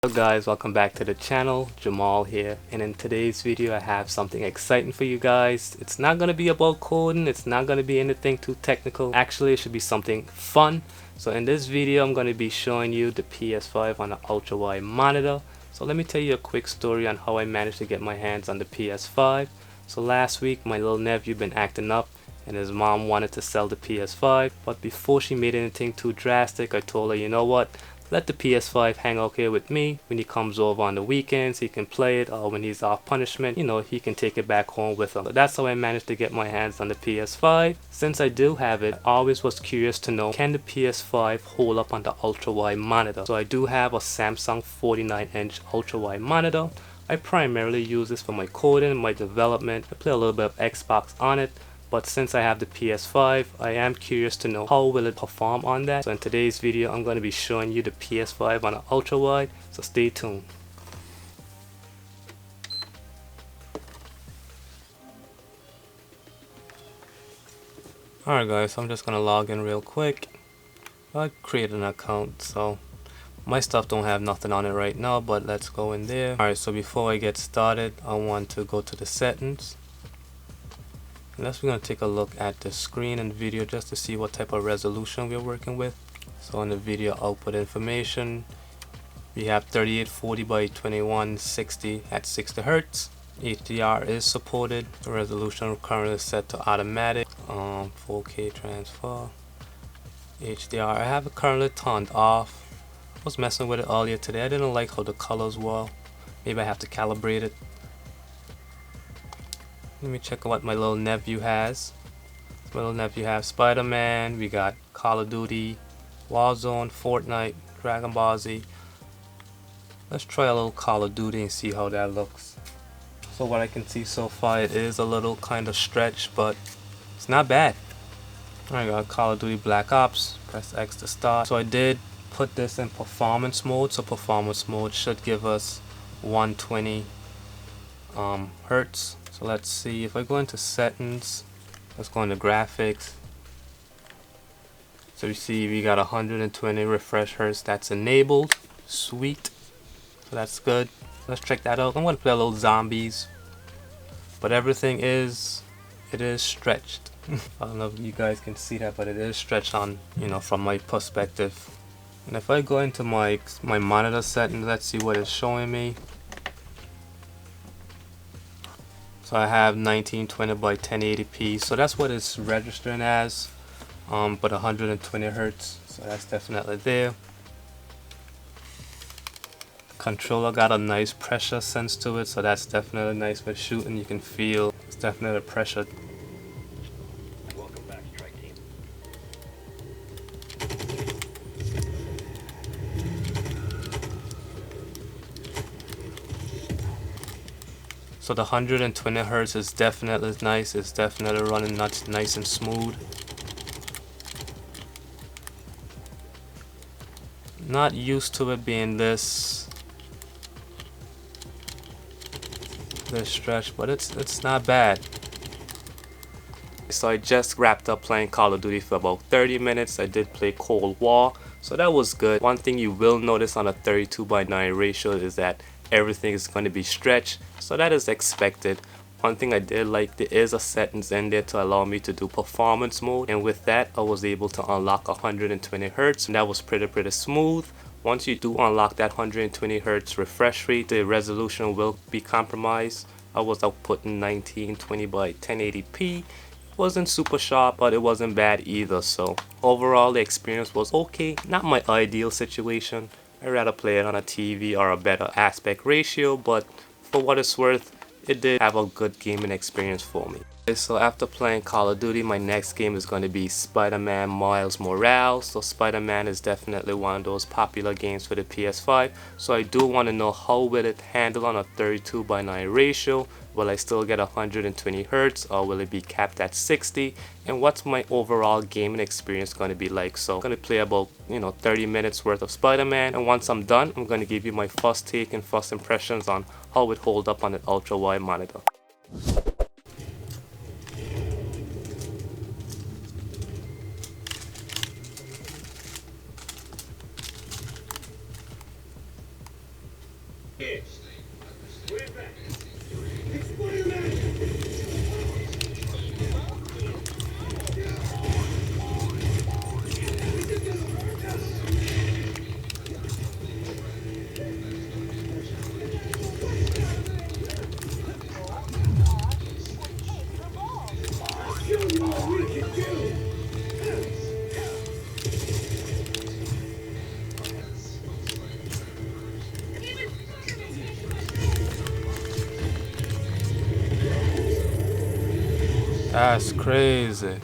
Hello guys, welcome back to the channel. Jahmal here, and in today's video I have something exciting for you guys. It's not going to be about coding, it's not going to be anything too technical. Actually, it should be something fun. So in this video I'm going to be showing you the PS5 on an ultra-wide monitor. So let me tell you a quick story on how I managed to get my hands on the PS5. So last week my little nephew been acting up and his mom wanted to sell the PS5, but before she made anything too drastic, I told her, you know what, let the PS5 hang out here with me. When he comes over on the weekends, he can play it, or when he's off punishment, you know, he can take it back home with him. So that's how I managed to get my hands on the PS5. Since I do have it, I always was curious to know, can the PS5 hold up on the ultra-wide monitor? So I do have a Samsung 49-inch ultra-wide monitor. I primarily use this for my coding, my development. I play a little bit of Xbox on it. But since I have the PS5, I am curious to know how will it perform on that. So in today's video, I'm going to be showing you the PS5 on an ultra wide, so stay tuned. Alright guys, so I'm just going to log in real quick. I created an account, so my stuff don't have nothing on it right now, but let's go in there. Alright, so before I get started, I want to go to the settings. Next, we're going to take a look at the screen and video just to see what type of resolution we're working with. So in the video output information, we have 3840 by 2160 at 60 Hz. HDR is supported. The resolution currently set to automatic. 4K transfer. HDR, I have it currently turned off. I was messing with it earlier today. I didn't like how the colors were. Maybe I have to calibrate it. Let me check what my little nephew has. My little nephew has Spiderman, we got Call of Duty, Warzone, Fortnite, Dragon Ball Z. Let's try a little Call of Duty and see how that looks. So what I can see so far, it is a little kind of stretched, but it's not bad. I got Call of Duty Black Ops, press X to start. So I did put this in performance mode, so performance mode should give us 120 Hertz. So let's see, if I go into settings, let's go into graphics. So you see we got 120 refresh hertz, that's enabled. Sweet. So that's good. Let's check that out. I'm going to play a little zombies. But everything is, it is stretched. I don't know if you guys can see that, but it is stretched on, you know, from my perspective. And if I go into my monitor settings, let's see what it's showing me. So I have 1920 by 1080p, so that's what it's registering as, but 120 Hertz, so that's definitely there. Controller got a nice pressure sense to it, so that's definitely nice for shooting. You can feel it's definitely pressure. So the 120 Hertz is definitely nice. It's definitely running nice and smooth. Not used to it being this stretch, but it's not bad. So I just wrapped up playing Call of Duty for about 30 minutes. I did play Cold War, so that was good. One thing you will notice on a 32:9 ratio is that everything is going to be stretched, so that is expected. One thing I did like, there is a settings in there to allow me to do performance mode, and with that I was able to unlock 120 Hertz, and that was pretty smooth. Once you do unlock that 120 Hertz refresh rate, the resolution will be compromised. I was outputting 1920 by 1080p. Wasn't super sharp, but it wasn't bad either. So overall the experience was okay. Not my ideal situation. I'd rather play it on a TV or a better aspect ratio, but for what it's worth, it did have a good gaming experience for me. So after playing Call of Duty, my next game is going to be Spiderman Miles Morales. So Spiderman is definitely one of those popular games for the PS5. So I do want to know how will it handle on a 32:9 ratio. Will I still get 120 Hertz, or will it be capped at 60? And what's my overall gaming experience going to be like? So I'm going to play about 30 minutes worth of Spider-Man, and once I'm done, I'm going to give you my first take and first impressions on how it hold up on an ultra wide monitor. That's crazy.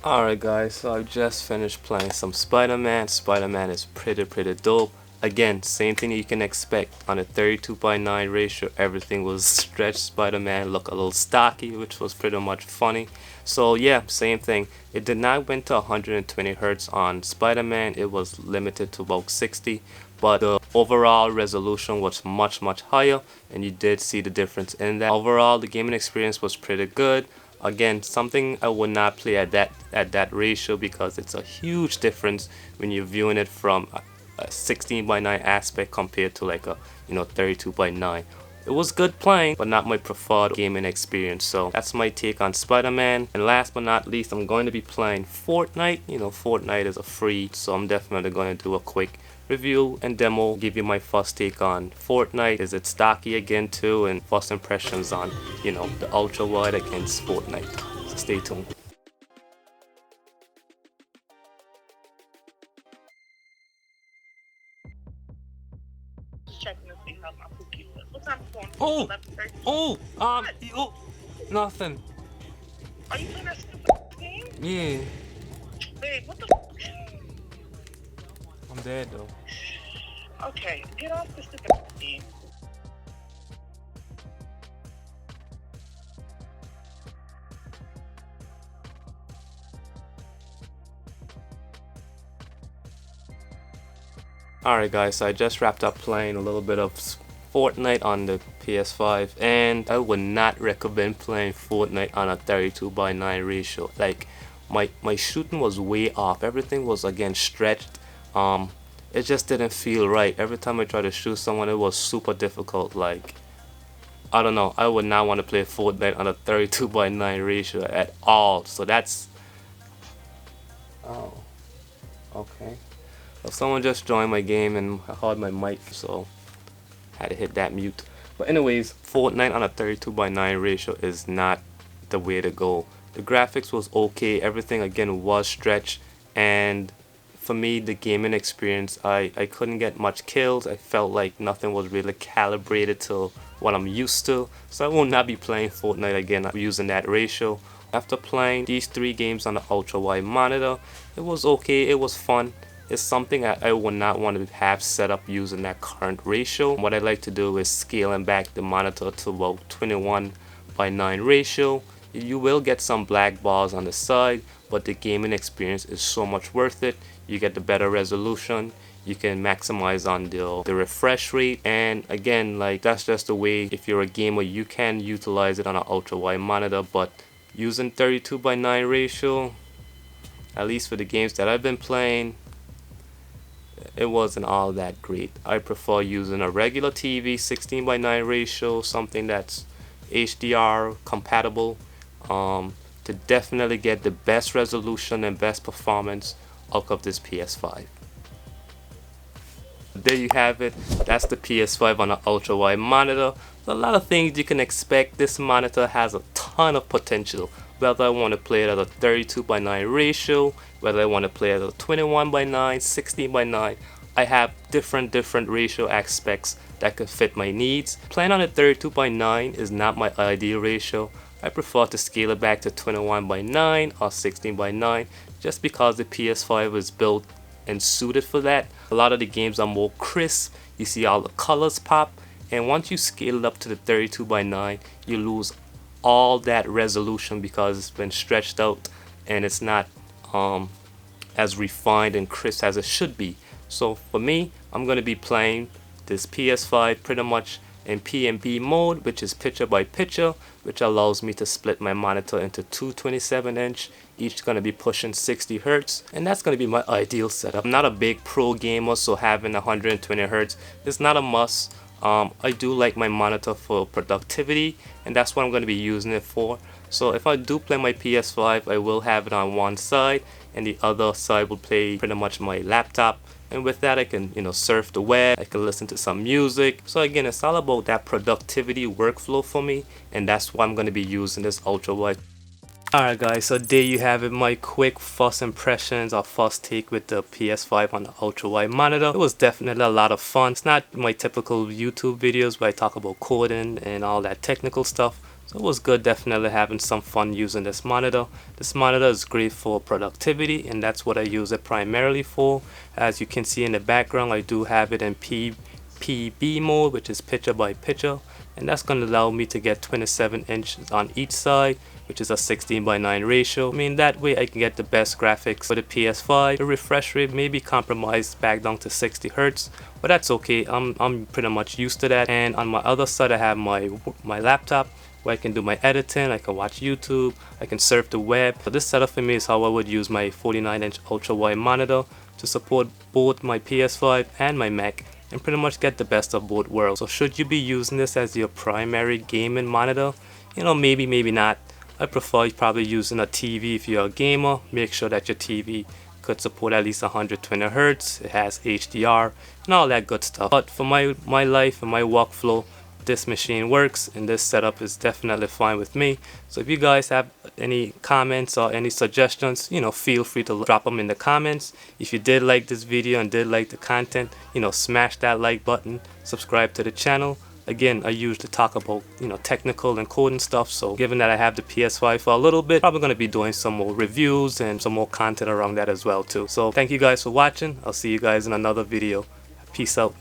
Alright guys, so I just finished playing some Spider-Man. Spider-Man is pretty dope. Again, same thing you can expect on a 32:9 ratio. Everything was stretched. Spider-Man looked a little stocky, which was pretty much funny. So yeah, same thing. It did not went to 120 Hz on Spider-Man. It was limited to about 60. But the overall resolution was much higher, and you did see the difference in that. Overall, the gaming experience was pretty good. Again, something I would not play at that ratio because it's a huge difference when you're viewing it from a 16:9 aspect compared to like a 32:9. It was good playing, but not my preferred gaming experience. So that's my take on Spider-Man. And last but not least, I'm going to be playing Fortnite. Fortnite is a free, so I'm definitely going to do a quick review and demo, give you my first take on Fortnite. Is it stocky again too, and first impressions on the Ultrawide against Fortnite. So stay tuned. Checking to see how my cookie was. What time is it Oh, on? 11:30? oh, nothing. Are you playing that stupid game? Yeah, Babe, what the I'm dead though. Okay, get off the stupid game. Alright guys, so I just wrapped up playing a little bit of Fortnite on the PS5, and I would not recommend playing Fortnite on a 32:9 ratio. Like my shooting was way off. Everything was again stretched. It just didn't feel right. Every time I tried to shoot someone, it was super difficult. Like, I don't know, I would not want to play Fortnite on a 32:9 ratio at all. So that's oh, okay. So someone just joined my game and I heard my mic, so had to hit that mute. But anyways, Fortnite on a 32:9 ratio is not the way to go. The graphics was okay, everything again was stretched, and for me the gaming experience, I couldn't get much kills. I felt like nothing was really calibrated to what I'm used to. So I will not be playing Fortnite again using that ratio. After playing these 3 games on the ultra-wide monitor, it was okay, it was fun. It's something I would not want to have set up using that current ratio. What I like to do is scaling back the monitor to about 21:9 ratio. You will get some black bars on the side, but the gaming experience is so much worth it. You get the better resolution, you can maximize on the refresh rate, and again, like, that's just the way. If you're a gamer, you can utilize it on an ultra wide monitor, but using 32:9 ratio, at least for the games that I've been playing, it wasn't all that great. I prefer using a regular TV 16:9 ratio, something that's HDR compatible, to definitely get the best resolution and best performance out of this PS5. There you have it. That's the PS5 on an ultra wide monitor. There's a lot of things you can expect. This monitor has a ton of potential. Whether I want to play it at a 32:9 ratio, whether I want to play it at a 21:9, 16:9, I have different ratio aspects that could fit my needs. Playing on a 32:9 is not my ideal ratio. I prefer to scale it back to 21:9 or 16:9 just because the PS5 is built and suited for that. A lot of the games are more crisp. You see all the colors pop, and once you scale it up to the 32:9, you lose all that resolution because it's been stretched out and it's not as refined and crisp as it should be. So for me, I'm going to be playing this PS5 pretty much in PNB mode, which is picture by picture, which allows me to split my monitor into two 27-inch, each going to be pushing 60 Hz, and that's going to be my ideal setup. I'm not a big pro gamer, so having 120 Hz is not a must. I do like my monitor for productivity, and that's what I'm going to be using it for. So if I do play my PS5, I will have it on one side, and the other side will play pretty much my laptop. And with that, I can, surf the web, I can listen to some music. So again, it's all about that productivity workflow for me, and that's why I'm going to be using this ultra-wide. Alright guys, so there you have it, my quick first impressions or first take with the PS5 on the ultra-wide monitor. It was definitely a lot of fun. It's not my typical YouTube videos where I talk about coding and all that technical stuff. So it was good definitely having some fun using this monitor. This monitor is great for productivity, and that's what I use it primarily for. As you can see in the background, I do have it in PB mode, which is picture by picture, and that's going to allow me to get 27 inches on each side, which is a 16:9 ratio. I mean, that way I can get the best graphics for the PS5. The refresh rate may be compromised back down to 60 Hz, but that's okay. I'm pretty much used to that. And on my other side, I have my laptop, where I can do my editing, I can watch YouTube, I can surf the web. So this setup for me is how I would use my 49-inch ultra-wide monitor to support both my PS5 and my Mac, and pretty much get the best of both worlds. So should you be using this as your primary gaming monitor? Maybe, maybe not. I prefer probably using a TV if you're a gamer. Make sure that your TV could support at least 120 Hz, it has HDR and all that good stuff. But for my life and my workflow, this machine works, and this setup is definitely fine with me. So if you guys have any comments or any suggestions, feel free to drop them in the comments. If you did like this video and did like the content, smash that like button, subscribe to the channel. Again, I usually talk about, technical and coding stuff, so given that I have the PS5 for a little bit, probably going to be doing some more reviews and some more content around that as well too. So thank you guys for watching. I'll see you guys in another video. Peace out.